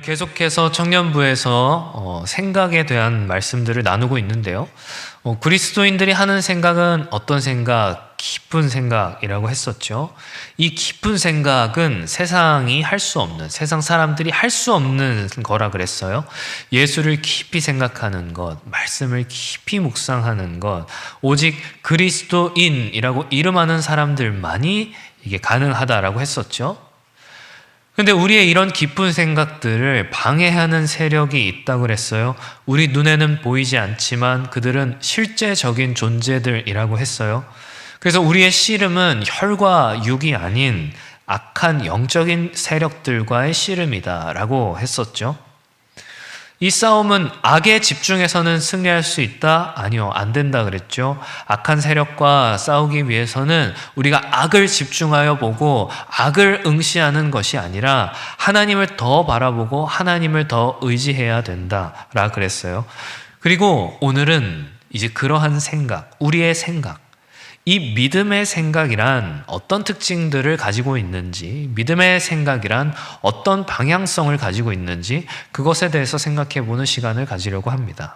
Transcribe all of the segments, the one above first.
계속해서 청년부에서 생각에 대한 말씀들을 나누고 있는데요. 그리스도인들이 하는 생각은 어떤 생각? 깊은 생각이라고 했었죠. 이 깊은 생각은 세상이 할 수 없는, 세상 사람들이 할 수 없는 거라 그랬어요. 예수를 깊이 생각하는 것, 말씀을 깊이 묵상하는 것, 오직 그리스도인이라고 이름하는 사람들만이 이게 가능하다라고 했었죠. 근데 우리의 이런 깊은 생각들을 방해하는 세력이 있다고 그랬어요. 우리 눈에는 보이지 않지만 그들은 실제적인 존재들이라고 했어요. 그래서 우리의 씨름은 혈과 육이 아닌 악한 영적인 세력들과의 씨름이다라고 했었죠. 이 싸움은 악에 집중해서는 승리할 수 있다? 아니요, 안 된다 그랬죠. 악한 세력과 싸우기 위해서는 우리가 악을 집중하여 보고 악을 응시하는 것이 아니라 하나님을 더 바라보고 하나님을 더 의지해야 된다라 그랬어요. 그리고 오늘은 이제 그러한 생각, 우리의 생각, 이 믿음의 생각이란 어떤 특징들을 가지고 있는지, 믿음의 생각이란 어떤 방향성을 가지고 있는지 그것에 대해서 생각해 보는 시간을 가지려고 합니다.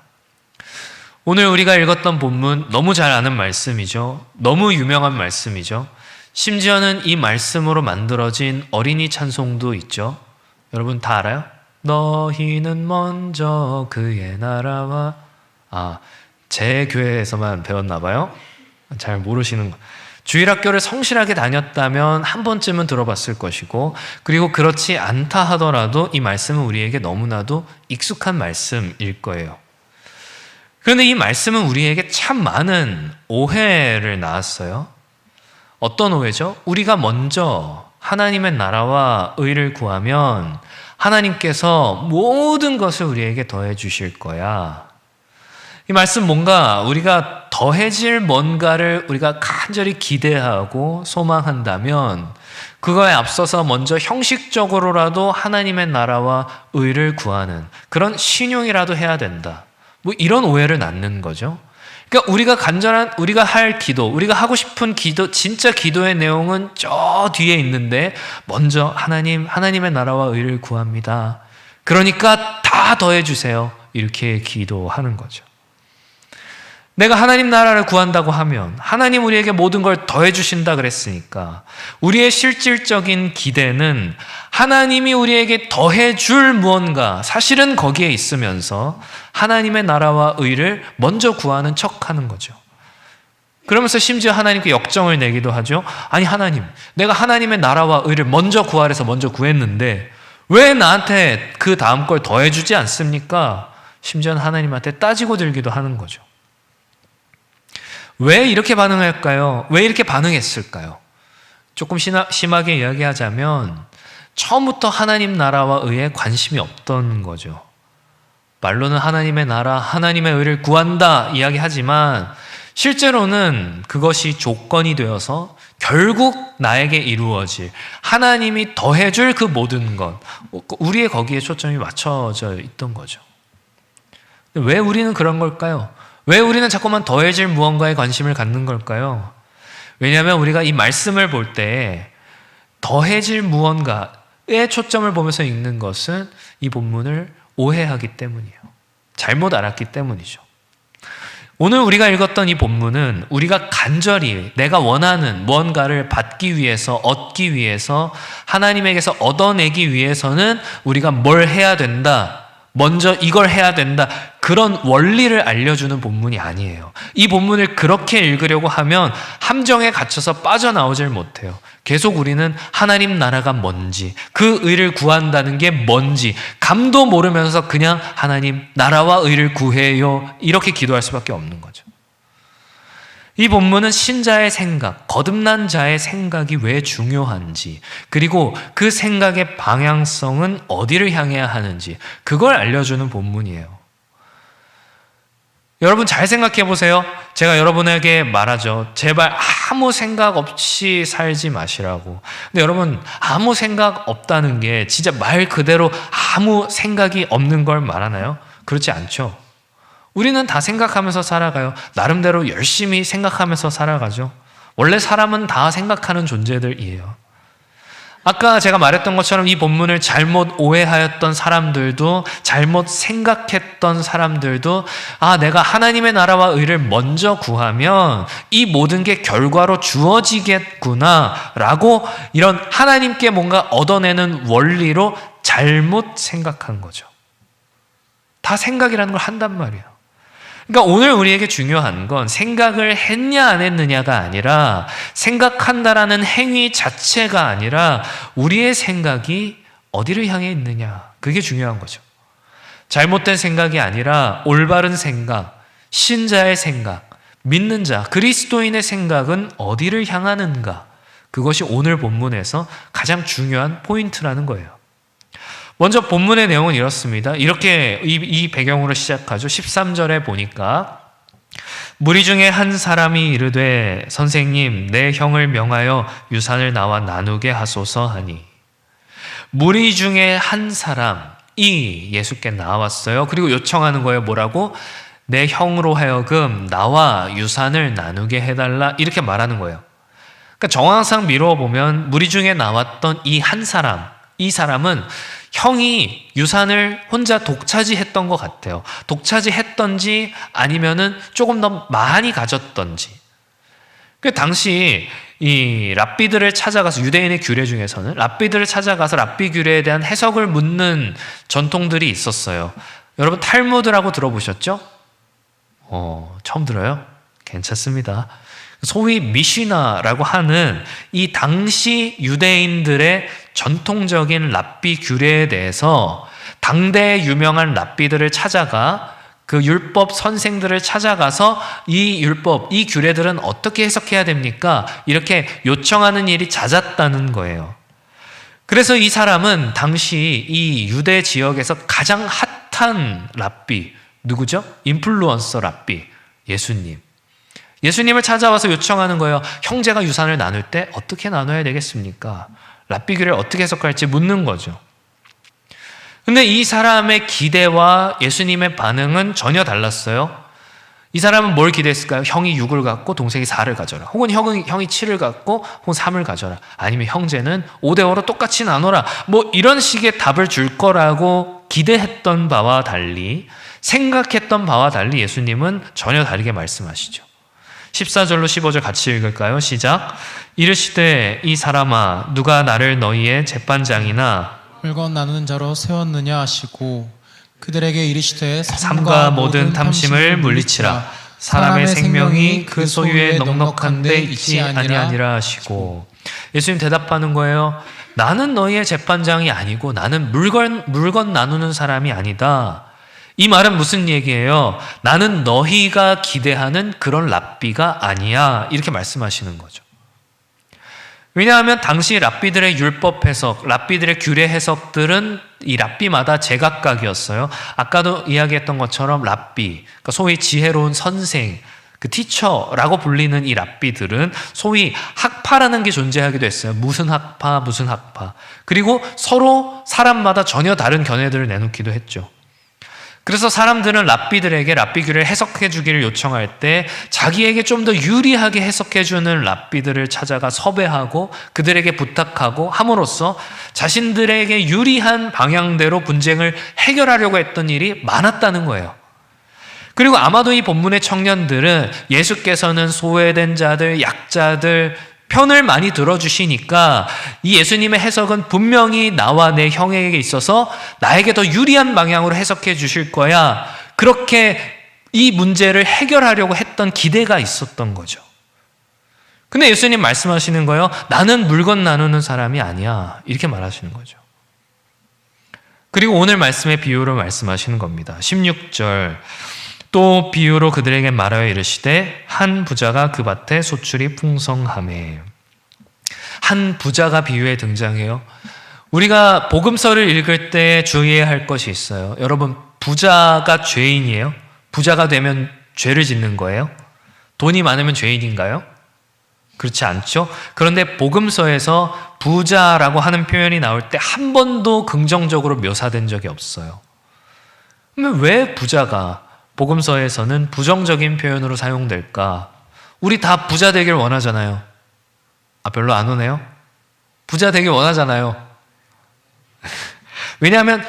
오늘 우리가 읽었던 본문 너무 잘 아는 말씀이죠. 너무 유명한 말씀이죠. 심지어는 이 말씀으로 만들어진 어린이 찬송도 있죠. 여러분 다 알아요? 너희는 먼저 그의 나라와 제 교회에서만 배웠나 봐요. 잘 모르시는 거. 주일학교를 성실하게 다녔다면 한 번쯤은 들어봤을 것이고, 그리고 그렇지 않다 하더라도 이 말씀은 우리에게 너무나도 익숙한 말씀일 거예요. 그런데 이 말씀은 우리에게 참 많은 오해를 낳았어요. 어떤 오해죠? 우리가 먼저 하나님의 나라와 의를 구하면 하나님께서 모든 것을 우리에게 더해 주실 거야. 이 말씀 뭔가 우리가 더해질 뭔가를 우리가 간절히 기대하고 소망한다면 그거에 앞서서 먼저 형식적으로라도 하나님의 나라와 의를 구하는 그런 신용이라도 해야 된다. 이런 오해를 낳는 거죠. 그러니까 우리가 할 기도, 우리가 하고 싶은 기도, 진짜 기도의 내용은 저 뒤에 있는데 먼저 하나님의 나라와 의를 구합니다. 그러니까 다 더해 주세요. 이렇게 기도하는 거죠. 내가 하나님 나라를 구한다고 하면 하나님 우리에게 모든 걸 더해 주신다 그랬으니까 우리의 실질적인 기대는 하나님이 우리에게 더해 줄 무언가, 사실은 거기에 있으면서 하나님의 나라와 의를 먼저 구하는 척하는 거죠. 그러면서 심지어 하나님께 역정을 내기도 하죠. 아니 하나님, 내가 하나님의 나라와 의를 먼저 구하래서 먼저 구했는데 왜 나한테 그 다음 걸 더해 주지 않습니까? 심지어는 하나님한테 따지고 들기도 하는 거죠. 왜 이렇게 반응할까요? 왜 이렇게 반응했을까요? 조금 심하게 이야기하자면 처음부터 하나님 나라와 의에 관심이 없던 거죠. 말로는 하나님의 나라, 하나님의 의를 구한다 이야기하지만 실제로는 그것이 조건이 되어서 결국 나에게 이루어질 하나님이 더해줄 그 모든 것, 우리의 거기에 초점이 맞춰져 있던 거죠. 왜 우리는 그런 걸까요? 왜 우리는 자꾸만 더해질 무언가에 관심을 갖는 걸까요? 왜냐하면 우리가 이 말씀을 볼 때 더해질 무언가에 초점을 보면서 읽는 것은 이 본문을 오해하기 때문이에요. 잘못 알았기 때문이죠. 오늘 우리가 읽었던 이 본문은 우리가 간절히 내가 원하는 무언가를 받기 위해서, 얻기 위해서, 하나님에게서 얻어내기 위해서는 우리가 뭘 해야 된다, 먼저 이걸 해야 된다, 그런 원리를 알려주는 본문이 아니에요. 이 본문을 그렇게 읽으려고 하면 함정에 갇혀서 빠져나오질 못해요. 계속 우리는 하나님 나라가 뭔지, 그 의를 구한다는 게 뭔지 감도 모르면서 그냥 하나님 나라와 의를 구해요 이렇게 기도할 수밖에 없는 거죠. 이 본문은 신자의 생각, 거듭난 자의 생각이 왜 중요한지, 그리고 그 생각의 방향성은 어디를 향해야 하는지 그걸 알려주는 본문이에요. 여러분 잘 생각해 보세요. 제가 여러분에게 말하죠. 제발 아무 생각 없이 살지 마시라고. 근데 여러분 아무 생각 없다는 게 진짜 말 그대로 아무 생각이 없는 걸 말하나요? 그렇지 않죠. 우리는 다 생각하면서 살아가요. 나름대로 열심히 생각하면서 살아가죠. 원래 사람은 다 생각하는 존재들이에요. 아까 제가 말했던 것처럼 이 본문을 잘못 오해하였던 사람들도, 잘못 생각했던 사람들도, 아, 내가 하나님의 나라와 의를 먼저 구하면 이 모든 게 결과로 주어지겠구나 라고, 이런 하나님께 뭔가 얻어내는 원리로 잘못 생각한 거죠. 다 생각이라는 걸 한단 말이에요. 그러니까 오늘 우리에게 중요한 건 생각을 했냐 안 했느냐가 아니라, 생각한다라는 행위 자체가 아니라 우리의 생각이 어디를 향해 있느냐, 그게 중요한 거죠. 잘못된 생각이 아니라 올바른 생각, 신자의 생각, 믿는 자, 그리스도인의 생각은 어디를 향하는가, 그것이 오늘 본문에서 가장 중요한 포인트라는 거예요. 먼저 본문의 내용은 이렇습니다. 이렇게 이 배경으로 시작하죠. 13절에 보니까 무리 중에 한 사람이 이르되 선생님 내 형을 명하여 유산을 나와 나누게 하소서 하니, 무리 중에 한 사람이 예수께 나왔어요. 그리고 요청하는 거예요. 뭐라고? 내 형으로 하여금 나와 유산을 나누게 해달라, 이렇게 말하는 거예요. 그러니까 정황상 미루어 보면 무리 중에 나왔던 이 한 사람, 이 사람은 형이 유산을 혼자 독차지했던 것 같아요. 독차지했던지 아니면은 조금 더 많이 가졌던지. 그 당시 이 랍비들을 찾아가서, 유대인의 규례 중에서는 랍비들을 찾아가서 랍비 규례에 대한 해석을 묻는 전통들이 있었어요. 여러분 탈무드라고 들어보셨죠? 처음 들어요? 괜찮습니다. 소위 미시나라고 하는 이 당시 유대인들의 전통적인 랍비 규례에 대해서 당대의 유명한 랍비들을 찾아가, 그 율법 선생들을 찾아가서 이 율법, 이 규례들은 어떻게 해석해야 됩니까? 이렇게 요청하는 일이 잦았다는 거예요. 그래서 이 사람은 당시 이 유대 지역에서 가장 핫한 랍비, 누구죠? 인플루언서 랍비, 예수님. 예수님을 찾아와서 요청하는 거예요. 형제가 유산을 나눌 때 어떻게 나눠야 되겠습니까? 랍비 규례를 어떻게 해석할지 묻는 거죠. 근데 이 사람의 기대와 예수님의 반응은 전혀 달랐어요. 이 사람은 뭘 기대했을까요? 형이 6을 갖고 동생이 4를 가져라. 혹은 형이 7을 갖고 혹은 3을 가져라. 아니면 형제는 5대5로 똑같이 나눠라. 뭐 이런 식의 답을 줄 거라고 기대했던 바와 달리, 생각했던 바와 달리 예수님은 전혀 다르게 말씀하시죠. 14절로 15절 같이 읽을까요? 시작. 이르시되 이 사람아 누가 나를 너희의 재판장이나 물건 나누는 자로 세웠느냐 하시고, 그들에게 이르시되 삼가 모든 탐심을 물리치라. 사람의 생명이 그 소유에 넉넉한데 있지 아니하니라 하시고, 예수님 대답하는 거예요. 나는 너희의 재판장이 아니고 나는 물건 나누는 사람이 아니다. 이 말은 무슨 얘기예요? 나는 너희가 기대하는 그런 랍비가 아니야, 이렇게 말씀하시는 거죠. 왜냐하면 당시 랍비들의 율법 해석, 랍비들의 규례 해석들은 이 랍비마다 제각각이었어요. 아까도 이야기했던 것처럼 랍비, 그러니까 소위 지혜로운 선생, 그 티처라고 불리는 이 랍비들은 소위 학파라는 게 존재하기도 했어요. 무슨 학파, 무슨 학파. 그리고 서로 사람마다 전혀 다른 견해들을 내놓기도 했죠. 그래서 사람들은 랍비들에게 랍비 규례를 해석해 주기를 요청할 때 자기에게 좀 더 유리하게 해석해 주는 랍비들을 찾아가 섭외하고 그들에게 부탁하고 함으로써 자신들에게 유리한 방향대로 분쟁을 해결하려고 했던 일이 많았다는 거예요. 그리고 아마도 이 본문의 청년들은 예수께서는 소외된 자들, 약자들 편을 많이 들어주시니까 이 예수님의 해석은 분명히 나와 내 형에게 있어서 나에게 더 유리한 방향으로 해석해 주실 거야, 그렇게 이 문제를 해결하려고 했던 기대가 있었던 거죠. 근데 예수님 말씀하시는 거예요. 나는 물건 나누는 사람이 아니야, 이렇게 말하시는 거죠. 그리고 오늘 말씀의 비유로 말씀하시는 겁니다. 16절. 또 비유로 그들에게 말하여 이르시되 한 부자가 그 밭에 소출이 풍성하매. 한 부자가 비유에 등장해요. 우리가 복음서를 읽을 때 주의해야 할 것이 있어요. 여러분, 부자가 죄인이에요? 부자가 되면 죄를 짓는 거예요? 돈이 많으면 죄인인가요? 그렇지 않죠? 그런데 복음서에서 부자라고 하는 표현이 나올 때 한 번도 긍정적으로 묘사된 적이 없어요. 그러면 왜 부자가 복음서에서는 부정적인 표현으로 사용될까? 우리 다 부자 되길 원하잖아요. 별로 안 오네요? 부자 되길 원하잖아요. 왜냐하면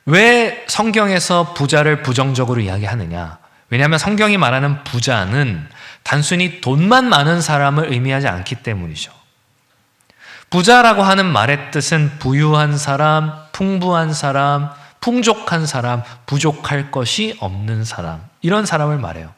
왜 성경에서 부자를 부정적으로 이야기하느냐? 왜냐하면 성경이 말하는 부자는 단순히 돈만 많은 사람을 의미하지 않기 때문이죠. 부자라고 하는 말의 뜻은 부유한 사람, 풍부한 사람, 풍족한 사람, 부족할 것이 없는 사람, 이런 사람을 말해요.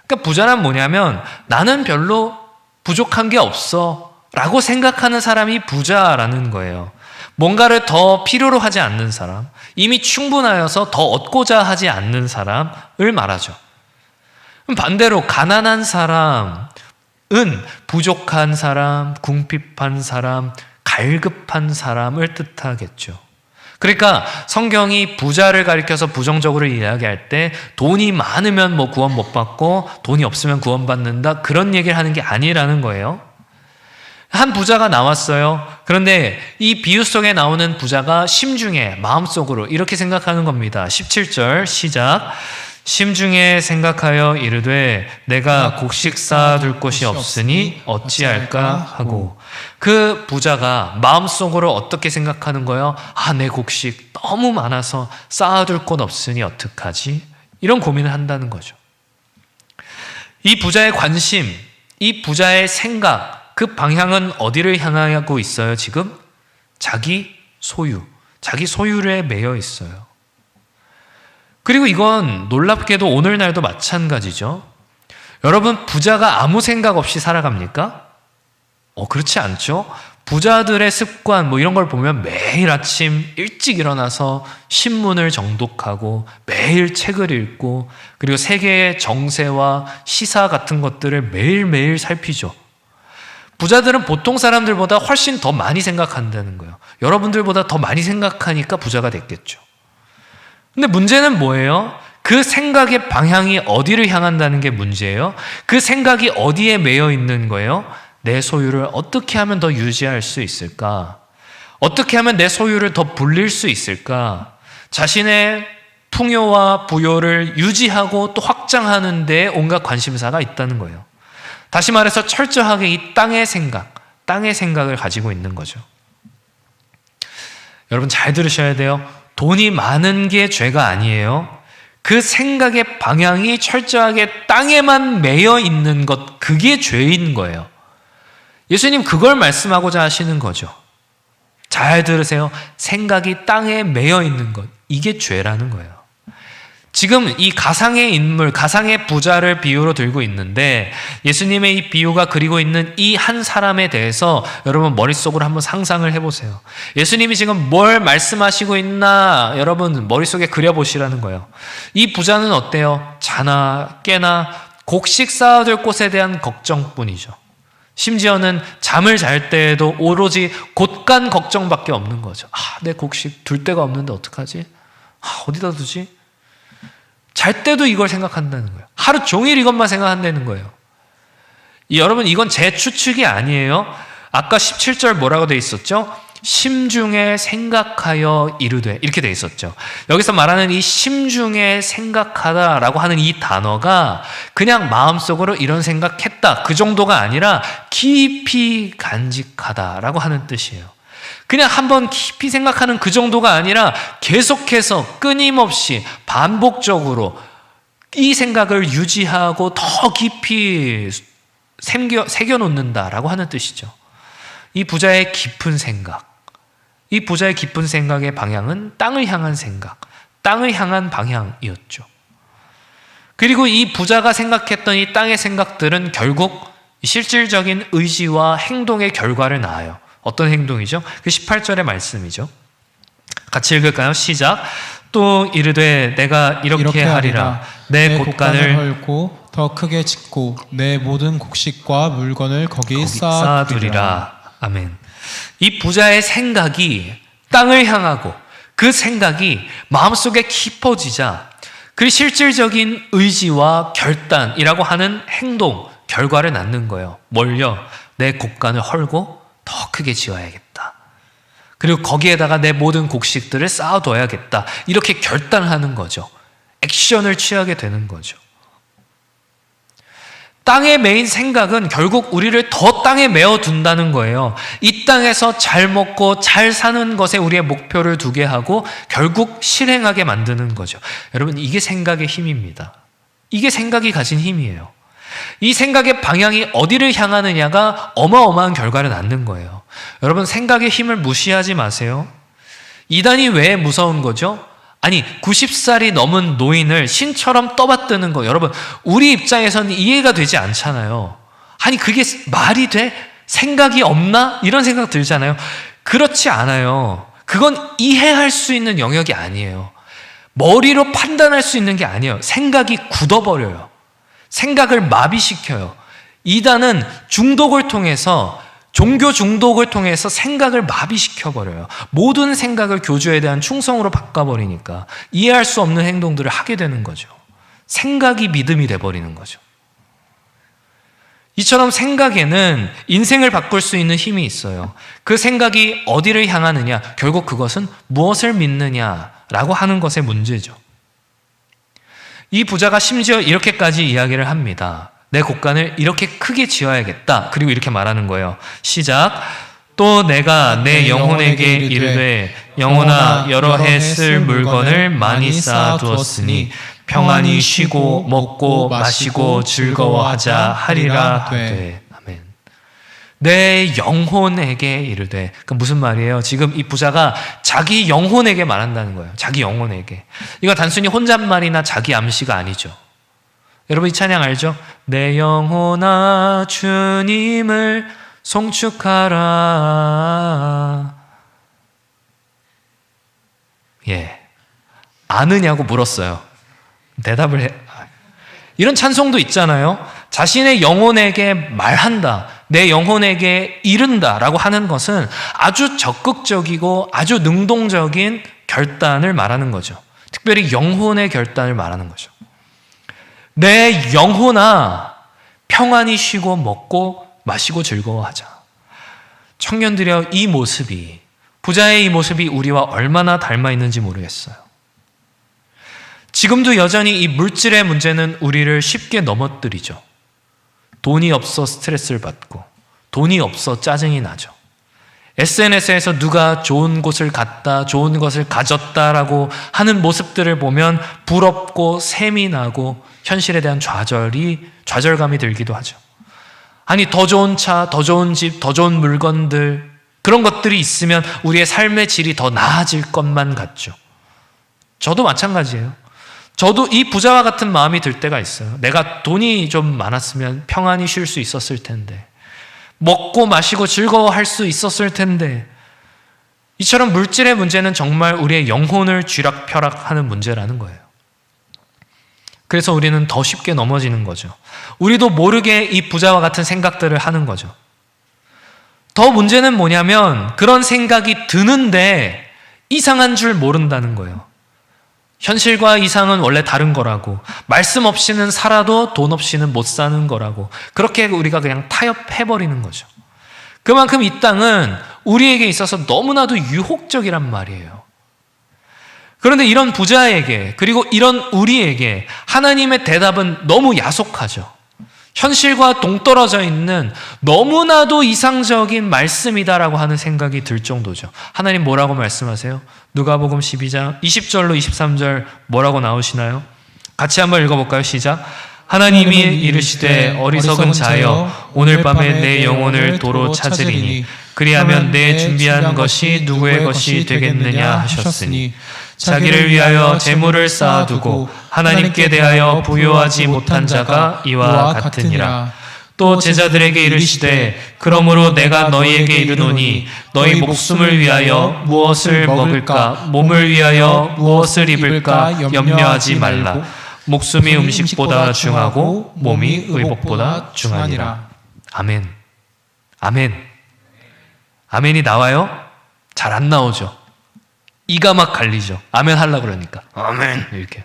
그러니까 부자란 뭐냐면 나는 별로 부족한 게 없어 라고 생각하는 사람이 부자라는 거예요. 뭔가를 더 필요로 하지 않는 사람, 이미 충분하여서 더 얻고자 하지 않는 사람을 말하죠. 반대로 가난한 사람은 부족한 사람, 궁핍한 사람, 갈급한 사람을 뜻하겠죠. 그러니까 성경이 부자를 가리켜서 부정적으로 이야기할 때 돈이 많으면 뭐 구원 못 받고 돈이 없으면 구원 받는다, 그런 얘기를 하는 게 아니라는 거예요. 한 부자가 나왔어요. 그런데 이 비유 속에 나오는 부자가 심중에, 마음속으로 이렇게 생각하는 겁니다. 17절 시작. 심중에 생각하여 이르되 내가 곡식 쌓아둘 곳이 없으니 어찌할까 하고. 그 부자가 마음속으로 어떻게 생각하는 거예요? 아, 내 곡식 너무 많아서 쌓아둘 곳 없으니 어떡하지? 이런 고민을 한다는 거죠. 이 부자의 관심, 이 부자의 생각, 그 방향은 어디를 향하고 있어요, 지금? 자기 소유, 자기 소유에 매여 있어요. 그리고 이건 놀랍게도 오늘날도 마찬가지죠. 여러분, 부자가 아무 생각 없이 살아갑니까? 그렇지 않죠. 부자들의 습관 뭐 이런 걸 보면 매일 아침 일찍 일어나서 신문을 정독하고 매일 책을 읽고 그리고 세계의 정세와 시사 같은 것들을 매일매일 살피죠. 부자들은 보통 사람들보다 훨씬 더 많이 생각한다는 거예요. 여러분들보다 더 많이 생각하니까 부자가 됐겠죠. 근데 문제는 뭐예요? 그 생각의 방향이 어디를 향한다는 게 문제예요. 그 생각이 어디에 매여 있는 거예요? 내 소유를 어떻게 하면 더 유지할 수 있을까? 어떻게 하면 내 소유를 더 불릴 수 있을까? 자신의 풍요와 부요를 유지하고 또 확장하는 데 온갖 관심사가 있다는 거예요. 다시 말해서 철저하게 이 땅의 생각을 가지고 있는 거죠. 여러분 잘 들으셔야 돼요. 돈이 많은 게 죄가 아니에요. 그 생각의 방향이 철저하게 땅에만 매여 있는 것, 그게 죄인 거예요. 예수님 그걸 말씀하고자 하시는 거죠. 잘 들으세요. 생각이 땅에 매여 있는 것, 이게 죄라는 거예요. 지금 이 가상의 인물, 가상의 부자를 비유로 들고 있는데 예수님의 이 비유가 그리고 있는 이 한 사람에 대해서 여러분 머릿속으로 한번 상상을 해보세요. 예수님이 지금 뭘 말씀하시고 있나 여러분 머릿속에 그려보시라는 거예요. 이 부자는 어때요? 자나 깨나 곡식 쌓아둘 곳에 대한 걱정뿐이죠. 심지어는 잠을 잘 때에도 오로지 곳간 걱정밖에 없는 거죠. 내 곡식 둘 데가 없는데 어떡하지? 어디다 두지? 잘 때도 이걸 생각한다는 거예요. 하루 종일 이것만 생각한다는 거예요. 여러분 이건 제 추측이 아니에요. 아까 17절 뭐라고 돼 있었죠? 심중에 생각하여 이르되 이렇게 돼 있었죠. 여기서 말하는 이 심중에 생각하다라고 하는 이 단어가 그냥 마음속으로 이런 생각했다 그 정도가 아니라 깊이 간직하다라고 하는 뜻이에요. 그냥 한번 깊이 생각하는 그 정도가 아니라 계속해서 끊임없이 반복적으로 이 생각을 유지하고 더 깊이 새겨놓는다라고 하는 뜻이죠. 이 부자의 깊은 생각, 이 부자의 깊은 생각의 방향은 땅을 향한 생각, 땅을 향한 방향이었죠. 그리고 이 부자가 생각했던 이 땅의 생각들은 결국 실질적인 의지와 행동의 결과를 낳아요. 어떤 행동이죠? 그 18절의 말씀이죠. 같이 읽을까요? 시작. 또 이르되 내가 이렇게 하리라. 내 곳간을 헐고 더 크게 짓고 내 모든 곡식과 물건을 거기 쌓아두리라. 아멘. 이 부자의 생각이 땅을 향하고 그 생각이 마음속에 깊어지자 그 실질적인 의지와 결단이라고 하는 행동, 결과를 낳는 거예요. 뭘요? 내 곳간을 헐고 더 크게 지어야겠다. 그리고 거기에다가 내 모든 곡식들을 쌓아둬야겠다. 이렇게 결단하는 거죠. 액션을 취하게 되는 거죠. 땅에 매인 생각은 결국 우리를 더 땅에 메어둔다는 거예요. 이 땅에서 잘 먹고 잘 사는 것에 우리의 목표를 두게 하고 결국 실행하게 만드는 거죠. 여러분, 이게 생각의 힘입니다. 이게 생각이 가진 힘이에요. 이 생각의 방향이 어디를 향하느냐가 어마어마한 결과를 낳는 거예요. 여러분, 생각의 힘을 무시하지 마세요. 이단이 왜 무서운 거죠? 아니, 90살이 넘은 노인을 신처럼 떠받드는 거, 여러분, 우리 입장에서는 이해가 되지 않잖아요. 아니, 그게 말이 돼? 생각이 없나? 이런 생각 들잖아요. 그렇지 않아요. 그건 이해할 수 있는 영역이 아니에요. 머리로 판단할 수 있는 게 아니에요. 생각이 굳어버려요. 생각을 마비시켜요. 이단은 중독을 통해서, 종교 중독을 통해서 생각을 마비시켜버려요. 모든 생각을 교주에 대한 충성으로 바꿔버리니까 이해할 수 없는 행동들을 하게 되는 거죠. 생각이 믿음이 돼버리는 거죠. 이처럼 생각에는 인생을 바꿀 수 있는 힘이 있어요. 그 생각이 어디를 향하느냐, 결국 그것은 무엇을 믿느냐라고 하는 것의 문제죠. 이 부자가 심지어 이렇게까지 이야기를 합니다. 내 곡간을 이렇게 크게 지어야겠다. 그리고 이렇게 말하는 거예요. 시작. 또 내가 내 영혼에게 이르되 영혼아, 여러 해 쓸 물건을 많이 쌓아두었으니 평안히 쉬고 먹고 마시고 즐거워하자 하리라 하되. 아멘. 내 영혼에게 이르되. 그 무슨 말이에요? 지금 이 부자가 자기 영혼에게 말한다는 거예요. 자기 영혼에게. 이거 단순히 혼잣말이나 자기 암시가 아니죠. 여러분, 이 찬양 알죠? 내 영혼아 주님을 송축하라. 예, 아느냐고 물었어요. 대답을 해. 이런 찬송도 있잖아요. 자신의 영혼에게 말한다, 내 영혼에게 이른다 라고 하는 것은 아주 적극적이고 아주 능동적인 결단을 말하는 거죠. 특별히 영혼의 결단을 말하는 거죠. 내 영혼아, 평안히 쉬고 먹고 마시고 즐거워하자. 청년들이여, 이 모습이, 부자의 이 모습이 우리와 얼마나 닮아 있는지 모르겠어요. 지금도 여전히 이 물질의 문제는 우리를 쉽게 넘어뜨리죠. 돈이 없어 스트레스를 받고, 돈이 없어 짜증이 나죠. SNS에서 누가 좋은 곳을 갔다, 좋은 것을 가졌다라고 하는 모습들을 보면 부럽고 샘이 나고 현실에 대한 좌절감이 들기도 하죠. 아니, 더 좋은 차, 더 좋은 집, 더 좋은 물건들, 그런 것들이 있으면 우리의 삶의 질이 더 나아질 것만 같죠. 저도 마찬가지예요. 저도 이 부자와 같은 마음이 들 때가 있어요. 내가 돈이 좀 많았으면 평안히 쉴 수 있었을 텐데, 먹고 마시고 즐거워할 수 있었을 텐데. 이처럼 물질의 문제는 정말 우리의 영혼을 쥐락펴락하는 문제라는 거예요. 그래서 우리는 더 쉽게 넘어지는 거죠. 우리도 모르게 이 부자와 같은 생각들을 하는 거죠. 더 문제는 뭐냐면 그런 생각이 드는데 이상한 줄 모른다는 거예요. 현실과 이상은 원래 다른 거라고, 말씀 없이는 살아도 돈 없이는 못 사는 거라고, 그렇게 우리가 그냥 타협해버리는 거죠. 그만큼 이 땅은 우리에게 있어서 너무나도 유혹적이란 말이에요. 그런데 이런 부자에게, 그리고 이런 우리에게 하나님의 대답은 너무 야속하죠. 현실과 동떨어져 있는 너무나도 이상적인 말씀이다라고 하는 생각이 들 정도죠. 하나님 뭐라고 말씀하세요? 누가복음 12장 20절로 23절 뭐라고 나오시나요? 같이 한번 읽어볼까요? 시작. 하나님이 이르시되 어리석은 자여, 오늘 밤에 내 영혼을 도로 찾으리니 그리하면 내 준비한 것이 누구의 것이 되겠느냐 하셨으니, 자기를 위하여 재물을 쌓아두고 하나님께 대하여 부요하지 못한 자가 이와 같으니라. 또 제자들에게 이르시되 그러므로 내가 너희에게 이르노니 너희 목숨을 위하여 무엇을 먹을까, 몸을 위하여 무엇을 입을까 염려하지 말라. 목숨이 음식보다 중하고 몸이 의복보다 중하니라. 아멘. 아멘. 아멘이 나와요? 잘 안 나오죠. 이가 막 갈리죠. 아멘 하려고 그러니까. 아멘. 이렇게.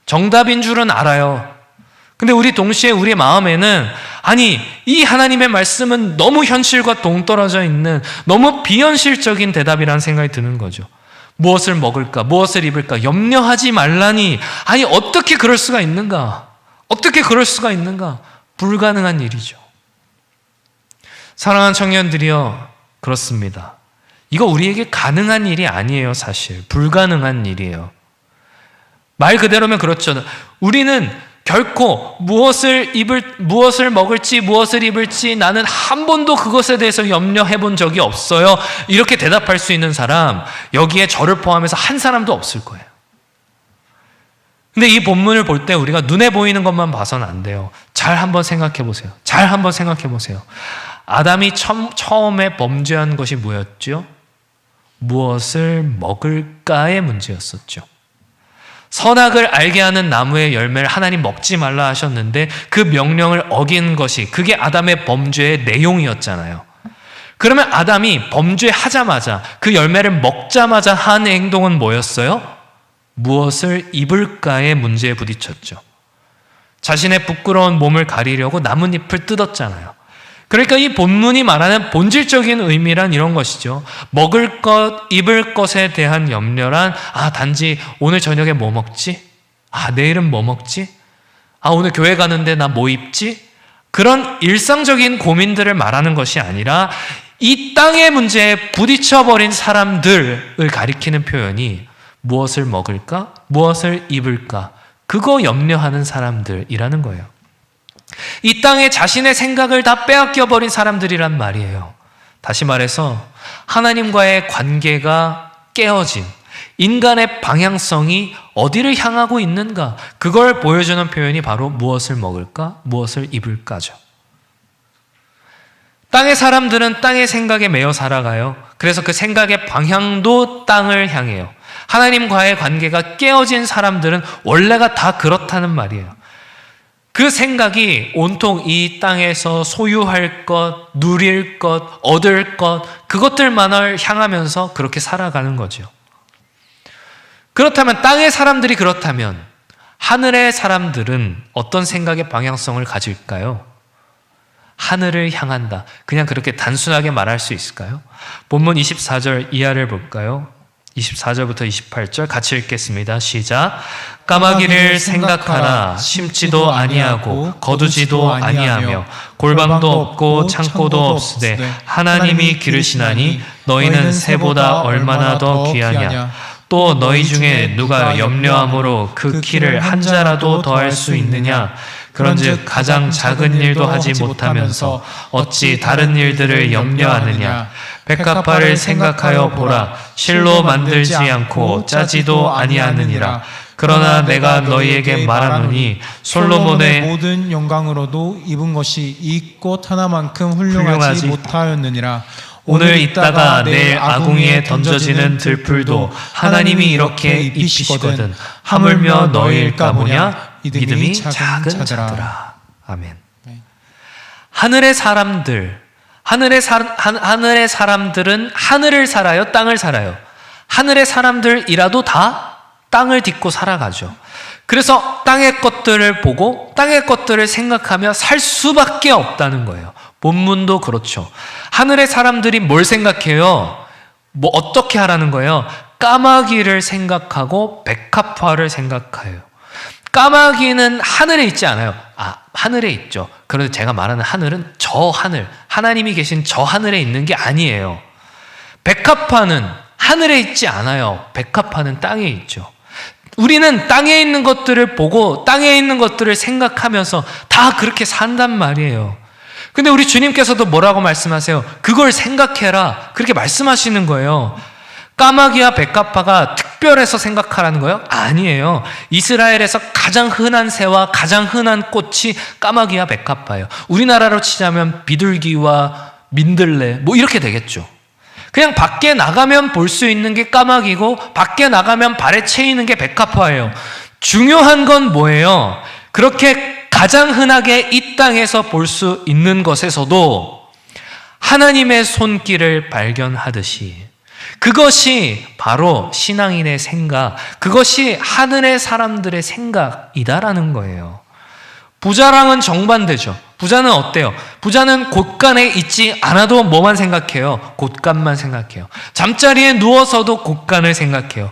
정답인 줄은 알아요. 근데 우리 동시에 우리 마음에는, 아니, 이 하나님의 말씀은 너무 현실과 동떨어져 있는 너무 비현실적인 대답이라는 생각이 드는 거죠. 무엇을 먹을까, 무엇을 입을까 염려하지 말라니. 아니, 어떻게 그럴 수가 있는가? 어떻게 그럴 수가 있는가? 불가능한 일이죠. 사랑하는 청년들이여, 그렇습니다. 이거 우리에게 가능한 일이 아니에요. 사실 불가능한 일이에요. 말 그대로면 그렇죠. 우리는 결코 무엇을 먹을지 무엇을 입을지 나는 한 번도 그것에 대해서 염려해 본 적이 없어요, 이렇게 대답할 수 있는 사람, 여기에 저를 포함해서 한 사람도 없을 거예요. 근데 이 본문을 볼 때 우리가 눈에 보이는 것만 봐서는 안 돼요. 잘 한번 생각해 보세요. 잘 한번 생각해 보세요. 아담이 처음에 범죄한 것이 뭐였죠? 무엇을 먹을까의 문제였었죠. 선악을 알게 하는 나무의 열매를 하나님 먹지 말라 하셨는데 그 명령을 어긴 것이, 그게 아담의 범죄의 내용이었잖아요. 그러면 아담이 범죄하자마자, 그 열매를 먹자마자 한 행동은 뭐였어요? 무엇을 입을까의 문제에 부딪혔죠. 자신의 부끄러운 몸을 가리려고 나뭇잎을 뜯었잖아요. 그러니까 이 본문이 말하는 본질적인 의미란 이런 것이죠. 먹을 것, 입을 것에 대한 염려란, 단지 오늘 저녁에 뭐 먹지? 내일은 뭐 먹지? 오늘 교회 가는데 나 뭐 입지? 그런 일상적인 고민들을 말하는 것이 아니라 이 땅의 문제에 부딪혀버린 사람들을 가리키는 표현이 무엇을 먹을까? 무엇을 입을까? 그거 염려하는 사람들이라는 거예요. 이 땅에 자신의 생각을 다 빼앗겨버린 사람들이란 말이에요. 다시 말해서 하나님과의 관계가 깨어진, 인간의 방향성이 어디를 향하고 있는가, 그걸 보여주는 표현이 바로 무엇을 먹을까, 무엇을 입을까죠. 땅의 사람들은 땅의 생각에 매여 살아가요. 그래서 그 생각의 방향도 땅을 향해요. 하나님과의 관계가 깨어진 사람들은 원래가 다 그렇다는 말이에요. 그 생각이 온통 이 땅에서 소유할 것, 누릴 것, 얻을 것, 그것들만을 향하면서 그렇게 살아가는 거죠. 그렇다면 땅의 사람들이 그렇다면 하늘의 사람들은 어떤 생각의 방향성을 가질까요? 하늘을 향한다. 그냥 그렇게 단순하게 말할 수 있을까요? 본문 24절 이하를 볼까요? 24절부터 28절 같이 읽겠습니다. 시작. 까마귀를 생각하라. 심지도 아니하고 거두지도 아니하며 골방도 없고 창고도 없으되 하나님이 기르시나니 너희는 새보다 얼마나 더 귀하냐. 또 너희 중에 누가 염려함으로 그 키를 한 자라도 더할 수 있느냐. 그런즉 가장 작은 일도 하지 못하면서 어찌 다른 일들을 염려하느냐. 백합화를 생각하여 보라. 실로 만들지 않고 짜지도 아니하느니라. 그러나 내가 너희에게 말하노니 솔로몬의 모든 영광으로도 입은 것이 이 꽃 하나만큼 훌륭하지 못하였느니라. 오늘 있다가 내일 아궁이에 던져지는 들풀도 하나님이 이렇게 입히시거든 하물며 너희일까 보냐. 믿음이 작은 자들아. 아멘. 하늘의 사람들은 하늘을 살아요, 땅을 살아요? 하늘의 사람들이라도 다 땅을 딛고 살아가죠. 그래서 땅의 것들을 보고 땅의 것들을 생각하며 살 수밖에 없다는 거예요. 본문도 그렇죠. 하늘의 사람들이 뭘 생각해요? 어떻게 하라는 거예요? 까마귀를 생각하고 백합화를 생각해요. 까마귀는 하늘에 있지 않아요. 하늘에 있죠. 그런데 제가 말하는 하늘은 저 하늘, 하나님이 계신 저 하늘에 있는 게 아니에요. 백합화는 하늘에 있지 않아요. 백합화는 땅에 있죠. 우리는 땅에 있는 것들을 보고 땅에 있는 것들을 생각하면서 다 그렇게 산단 말이에요. 근데 우리 주님께서도 뭐라고 말씀하세요? 그걸 생각해라. 그렇게 말씀하시는 거예요. 까마귀와 백합화가 특별해서 생각하라는 거예요? 아니에요. 이스라엘에서 가장 흔한 새와 가장 흔한 꽃이 까마귀와 백합화예요. 우리나라로 치자면 비둘기와 민들레 이렇게 되겠죠. 그냥 밖에 나가면 볼 수 있는 게 까마귀고 밖에 나가면 발에 채이는 게 백합화예요. 중요한 건 뭐예요? 그렇게 가장 흔하게 이 땅에서 볼 수 있는 것에서도 하나님의 손길을 발견하듯이 그것이 바로 신앙인의 생각, 그것이 하늘의 사람들의 생각이다라는 거예요. 부자랑은 정반대죠. 부자는 어때요? 부자는 곳간에 있지 않아도 뭐만 생각해요? 곳간만 생각해요. 잠자리에 누워서도 곳간을 생각해요.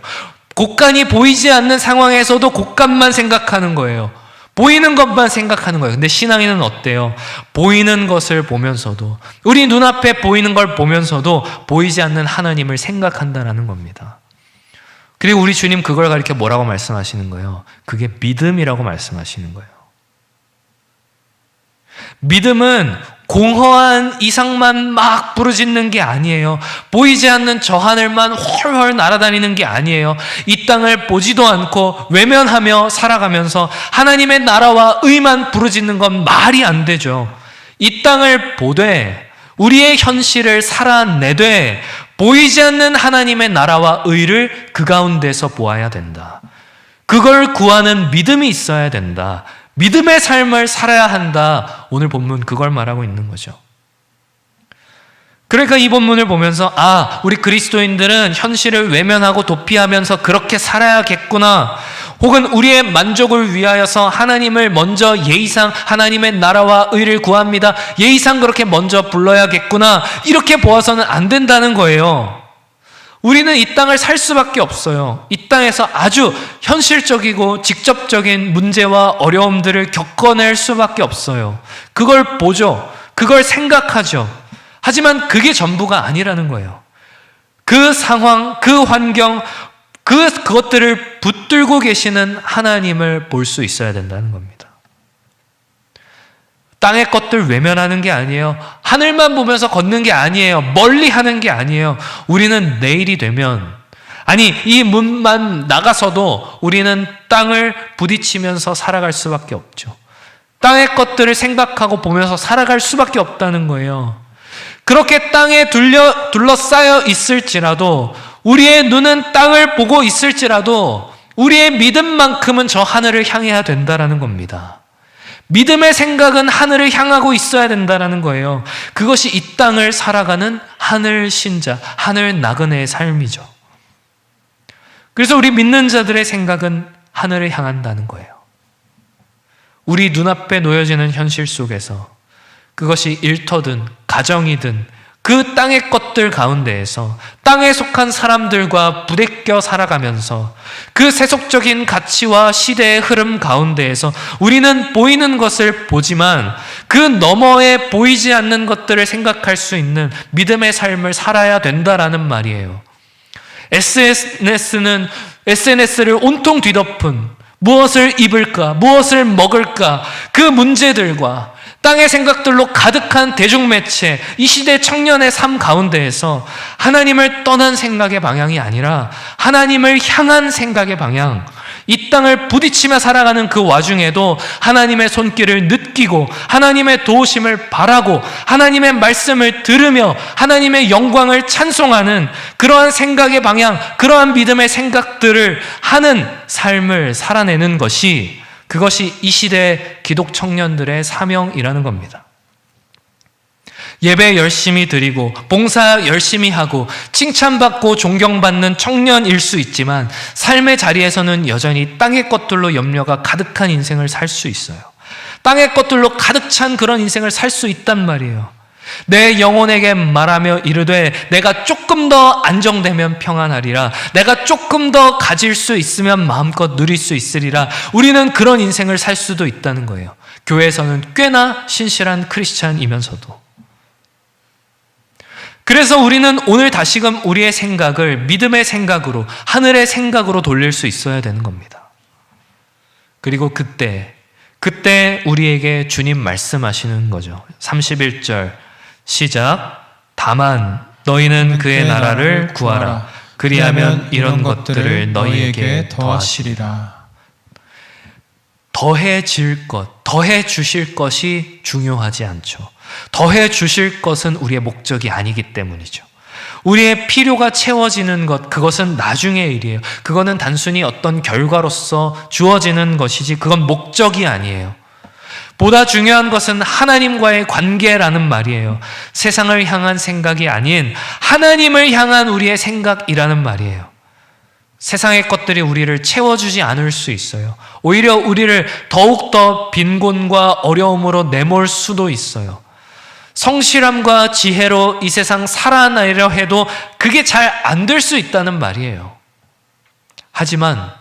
곳간이 보이지 않는 상황에서도 곳간만 생각하는 거예요. 보이는 것만 생각하는 거예요. 근데 신앙인은 어때요? 보이는 것을 보면서도, 우리 눈앞에 보이는 걸 보면서도 보이지 않는 하나님을 생각한다라는 겁니다. 그리고 우리 주님 그걸 가리켜 뭐라고 말씀하시는 거예요? 그게 믿음이라고 말씀하시는 거예요. 믿음은 공허한 이상만 막 부르짖는 게 아니에요. 보이지 않는 저 하늘만 훨훨 날아다니는 게 아니에요. 이 땅을 보지도 않고 외면하며 살아가면서 하나님의 나라와 의만 부르짖는 건 말이 안 되죠. 이 땅을 보되 우리의 현실을 살아내되 보이지 않는 하나님의 나라와 의를 그 가운데서 보아야 된다. 그걸 구하는 믿음이 있어야 된다. 믿음의 삶을 살아야 한다. 오늘 본문 그걸 말하고 있는 거죠. 그러니까 이 본문을 보면서 우리 그리스도인들은 현실을 외면하고 도피하면서 그렇게 살아야겠구나. 혹은 우리의 만족을 위하여서 하나님을 먼저 예의상 하나님의 나라와 의를 구합니다. 예의상 그렇게 먼저 불러야겠구나. 이렇게 보아서는 안 된다는 거예요. 우리는 이 땅을 살 수밖에 없어요. 이 땅에서 아주 현실적이고 직접적인 문제와 어려움들을 겪어낼 수밖에 없어요. 그걸 보죠. 그걸 생각하죠. 하지만 그게 전부가 아니라는 거예요. 그 상황, 그 환경, 그것들을 붙들고 계시는 하나님을 볼 수 있어야 된다는 겁니다. 땅의 것들 외면하는 게 아니에요. 하늘만 보면서 걷는 게 아니에요. 멀리 하는 게 아니에요. 우리는 내일이 되면, 이 문만 나가서도 우리는 땅을 부딪히면서 살아갈 수밖에 없죠. 땅의 것들을 생각하고 보면서 살아갈 수밖에 없다는 거예요. 그렇게 땅에 둘러싸여 있을지라도, 우리의 눈은 땅을 보고 있을지라도 우리의 믿음만큼은 저 하늘을 향해야 된다라는 겁니다. 믿음의 생각은 하늘을 향하고 있어야 된다는 거예요. 그것이 이 땅을 살아가는 하늘 신자, 하늘 나그네의 삶이죠. 그래서 우리 믿는 자들의 생각은 하늘을 향한다는 거예요. 우리 눈앞에 놓여지는 현실 속에서 그것이 일터든 가정이든 그 땅의 것들 가운데에서 땅에 속한 사람들과 부대껴 살아가면서 그 세속적인 가치와 시대의 흐름 가운데에서 우리는 보이는 것을 보지만 그 너머에 보이지 않는 것들을 생각할 수 있는 믿음의 삶을 살아야 된다라는 말이에요. SNS를 온통 뒤덮은 무엇을 입을까, 무엇을 먹을까, 그 문제들과 땅의 생각들로 가득한 대중매체, 이 시대 청년의 삶 가운데에서 하나님을 떠난 생각의 방향이 아니라 하나님을 향한 생각의 방향, 이 땅을 부딪히며 살아가는 그 와중에도 하나님의 손길을 느끼고 하나님의 도우심을 바라고 하나님의 말씀을 들으며 하나님의 영광을 찬송하는 그러한 생각의 방향, 그러한 믿음의 생각들을 하는 삶을 살아내는 것이, 그것이 이 시대 기독 청년들의 사명이라는 겁니다. 예배 열심히 드리고 봉사 열심히 하고 칭찬받고 존경받는 청년일 수 있지만 삶의 자리에서는 여전히 땅의 것들로 염려가 가득한 인생을 살 수 있어요. 땅의 것들로 가득 찬 그런 인생을 살 수 있단 말이에요. 내 영혼에게 말하며 이르되 내가 조금 더 안정되면 평안하리라. 내가 조금 더 가질 수 있으면 마음껏 누릴 수 있으리라. 우리는 그런 인생을 살 수도 있다는 거예요. 교회에서는 꽤나 신실한 크리스찬이면서도. 그래서 우리는 오늘 다시금 우리의 생각을 믿음의 생각으로, 하늘의 생각으로 돌릴 수 있어야 되는 겁니다. 그리고 그때 우리에게 주님 말씀하시는 거죠. 31절 시작. 다만 너희는 그의 나라를 구하라. 그리하면 이런 것들을 너희에게 더하시리라. 더해질 것, 더해 주실 것이 중요하지 않죠. 더해 주실 것은 우리의 목적이 아니기 때문이죠. 우리의 필요가 채워지는 것, 그것은 나중의 일이에요. 그거는 단순히 어떤 결과로서 주어지는 것이지 그건 목적이 아니에요. 보다 중요한 것은 하나님과의 관계라는 말이에요. 세상을 향한 생각이 아닌 하나님을 향한 우리의 생각이라는 말이에요. 세상의 것들이 우리를 채워주지 않을 수 있어요. 오히려 우리를 더욱더 빈곤과 어려움으로 내몰 수도 있어요. 성실함과 지혜로 이 세상 살아내려 해도 그게 잘 안 될 수 있다는 말이에요. 하지만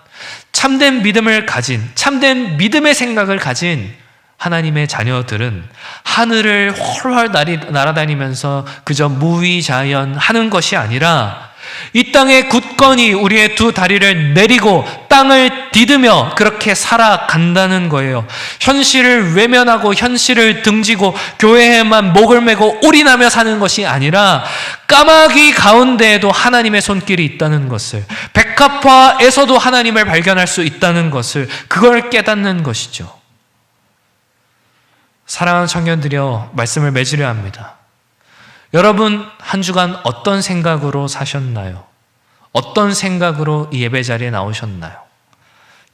참된 믿음을 가진, 참된 믿음의 생각을 가진 하나님의 자녀들은 하늘을 훨훨 날아다니면서 그저 무위자연하는 것이 아니라 이 땅에 굳건히 우리의 두 다리를 내리고 땅을 디디며 그렇게 살아간다는 거예요. 현실을 외면하고 현실을 등지고 교회에만 목을 메고 올인하며 사는 것이 아니라 까마귀 가운데에도 하나님의 손길이 있다는 것을, 백합화에서도 하나님을 발견할 수 있다는 것을, 그걸 깨닫는 것이죠. 사랑하는 청년들이여, 말씀을 맺으려 합니다. 여러분 한 주간 어떤 생각으로 사셨나요? 어떤 생각으로 이 예배 자리에 나오셨나요?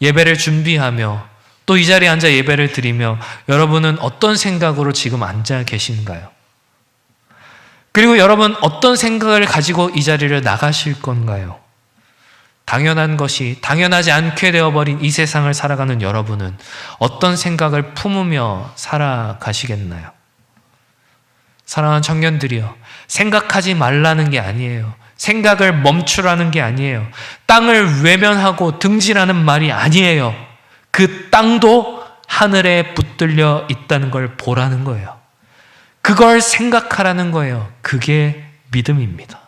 예배를 준비하며 또 이 자리에 앉아 예배를 드리며 여러분은 어떤 생각으로 지금 앉아 계신가요? 그리고 여러분 어떤 생각을 가지고 이 자리를 나가실 건가요? 당연한 것이 당연하지 않게 되어버린 이 세상을 살아가는 여러분은 어떤 생각을 품으며 살아가시겠나요? 사랑하는 청년들이여, 생각하지 말라는 게 아니에요. 생각을 멈추라는 게 아니에요. 땅을 외면하고 등지라는 말이 아니에요. 그 땅도 하늘에 붙들려 있다는 걸 보라는 거예요. 그걸 생각하라는 거예요. 그게 믿음입니다.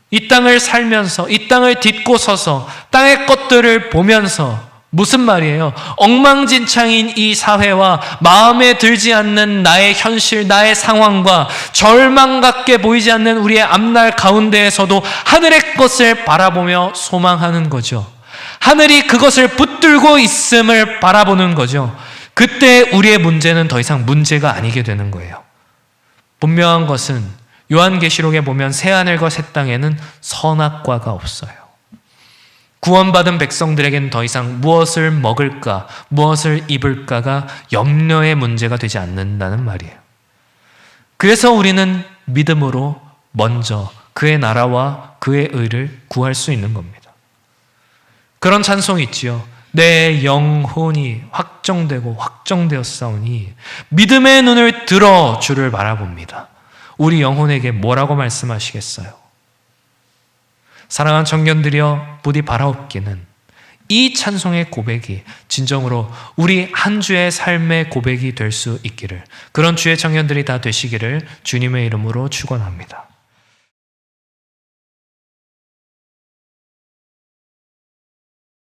이 땅을 살면서, 이 땅을 딛고 서서 땅의 것들을 보면서 무슨 말이에요? 엉망진창인 이 사회와 마음에 들지 않는 나의 현실, 나의 상황과 절망 같게 보이지 않는 우리의 앞날 가운데에서도 하늘의 것을 바라보며 소망하는 거죠. 하늘이 그것을 붙들고 있음을 바라보는 거죠. 그때 우리의 문제는 더 이상 문제가 아니게 되는 거예요. 분명한 것은 요한계시록에 보면 새하늘과 새 땅에는 선악과가 없어요. 구원받은 백성들에게는 더 이상 무엇을 먹을까, 무엇을 입을까가 염려의 문제가 되지 않는다는 말이에요. 그래서 우리는 믿음으로 먼저 그의 나라와 그의 의를 구할 수 있는 겁니다. 그런 찬송이 있지요. 내 영혼이 확정되고 확정되었사오니 믿음의 눈을 들어 주를 바라봅니다. 우리 영혼에게 뭐라고 말씀하시겠어요? 사랑하는 청년들이여, 부디 바라옵기는 이 찬송의 고백이 진정으로 우리 한 주의 삶의 고백이 될 수 있기를, 그런 주의 청년들이 다 되시기를 주님의 이름으로 축원합니다.